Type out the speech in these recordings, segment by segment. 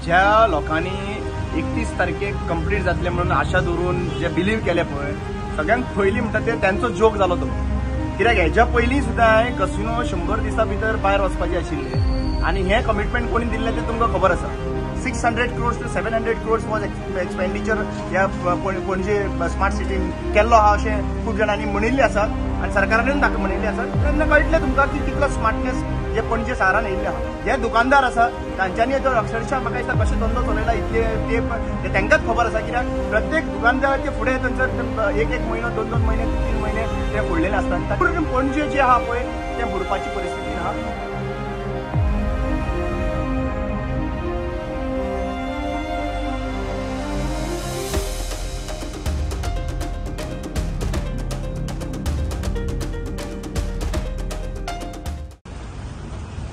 ज्या लोकांनी 31 तारखेक कंप्लीट जातले म्हणून आशा दवरून जे बिलीव केले पळय सगळ्यांत पयलीं म्हणटा ते त्यांचो जोक जालो तो। कित्याक हेच्या पयलीं सुद्दां कसिनो 100 दिसां भितर भायर वचपाचे आशिल्ले आनी हे कमिटमेंट कोणी दिल्ले ते तुमकां खबर आसा। 600 crores to 700 crores was expenditure ह्या पणजे स्मार्ट सिटीन केल्लो आहा अशें खूब जाणांनी म्हणिल्लें आसा आनी सरकारान ताका म्हणिल्लें आसा। तेन्ना कळटलें तुमकां की कितलो स्मार्टनेस जे पणजे शारान येयल्ले आहा। जे दुकानदार आसा तांच्यांनी तर अक्षरशः म्हाका दिसता कशें धंदो चलयला इतले ते तांकांच खबर आसा। कित्याक प्रत्येक दुकानदाराचे फुडें थंयसर एक म्हयनो 2 म्हयने 3 म्हयने ते फोडलेले आसतात। पणजे जे आहा पळय ते बुडपाची परिस्थिती आहा।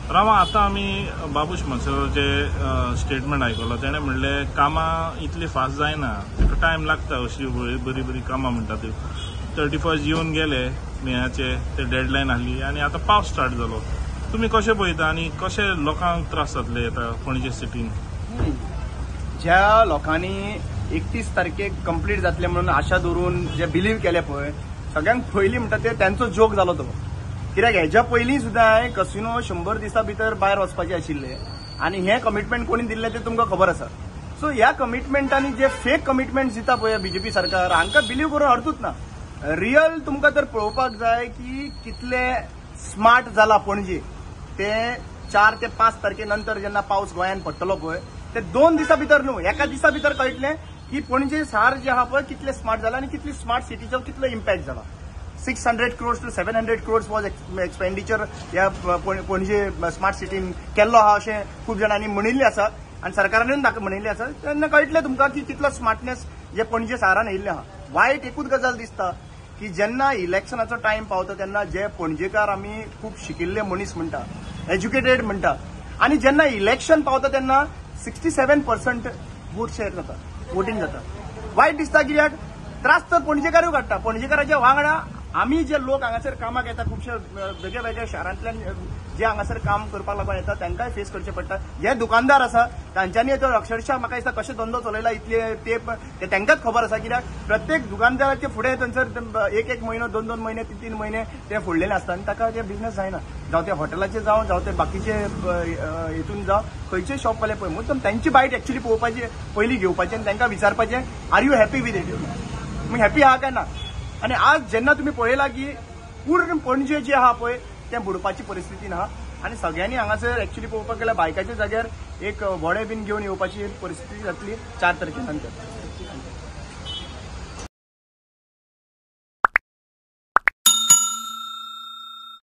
रामा, आता आम्ही बाबूश मनसराचे स्टेटमेंट आयकलो। तेणें म्हणलें कामां इतली फास्ट जायना, ताका टायम लागता अशी बरी बरी कामां म्हणटा ती। 31 येवन गेले मेयाचे, ते डेडलायन आहली आनी आतां पावस स्टार्ट जालो। तुमी कशें पळयता आनी कशे लोकांक त्रास जातले आतां पणजे सिटीन? ज्या लोकांनी 31 तारखेक कंप्लीट जातले म्हणून आशा दवरून जे बिलीव केले पळय सगळ्यांत पयलीं म्हणटा ते त्यांचो जोक जालो तो। कित्याक हेच्या पयलीं सुद्दां कसिनो 100 दिसां भितर भायर वचपाचे आशिल्ले आनी हे कमिटमेंट कोणी दिल्ले ते तुमकां खबर आसा। सो ह्या कमिटमेंटांनी जे फेक कमिटमेंट दिता पळय बीजेपी सरकार हांकां बिलीव करून अर्थूच ना। रियल तुमकां तर पळोवपाक जाय की कितले स्मार्ट जाला पणजे। ते 4 ते 5 तारखे नंतर जेन्ना पावस गोंयांत पडटलो पळय ते 2 दिसां भितर न्हू एका दिसा भितर कळटलें की पणजे शार जे आहा पळय कितले स्मार्ट जाला आनी कितली स्मार्ट सिटीचो कितलो इम्पॅक्ट जाला। 600 crores to 700 crores was expenditure ह्या पणजे स्मार्ट सिटीन केल्लो आहा अशें खूब जाणांनी म्हणिल्लें आसा आनी सरकारान ताका म्हणिल्लें आसा। तेन्ना कळटलें तुमकां की कितलो स्मार्टनेस जे पणजे शारान येयल्लें आहा। वायट एकूच गजाल दिसता की जेन्ना इलेक्शनाचो टायम पावता तेन्ना जे पणजेकार आमी खूब शिकिल्ले मनीस म्हणटा, एज्युकेटेड म्हणटा, आनी जेन्ना इलेक्शन पावता तेन्ना 67% वोट शेअर जाता, वोटींग जाता। वायट दिसता कित्याक त्रास तर पणजेकारूय काडटा। पणजेकाराच्या वांगडा आमी जे लोक हांगासर कामाक येता खुबशे वेगळ्या वेगळ्या शारांतल्यान जे हांगासर काम करपाक लागून येता तांकांय फेस करचें पडटा। जे दुकानदार आसा तांच्यांनी तर अक्षरशः म्हाका दिसता कशें धंदो चलयला इतले ते तांकांच खबर आसा। कित्याक प्रत्येक दुकानदाराचे फुडें थंयसर एक म्हयनो 2 म्हयने 3 म्हयने ते फोडलेले आसता आनी ताका ते बिझनेस जायना। जावं ते हॉटेलाचे जावं ते बाकीचे हितून जावं खंयचे शॉप वाले पळय मुद्दम तांची बायट एक्चुअली पळोवपाची पयलीं घेवपाचें आनी तांकां विचारपाचें are you happy with it, तुमी हॅपी आहा काय ना। आनी आज जेन्ना तुमी पळयला की पूर्ण पणजे जे आहा पळय तें बुडपाची परिस्थितीन आहा आनी सगळ्यांनी हांगासर एक्चुअली पळोवपाक गेल्यार बायकाच्या जाग्यार एक व्हडें बीन घेवन येवपाची परिस्थिती जातली 4 तारखे नंतर।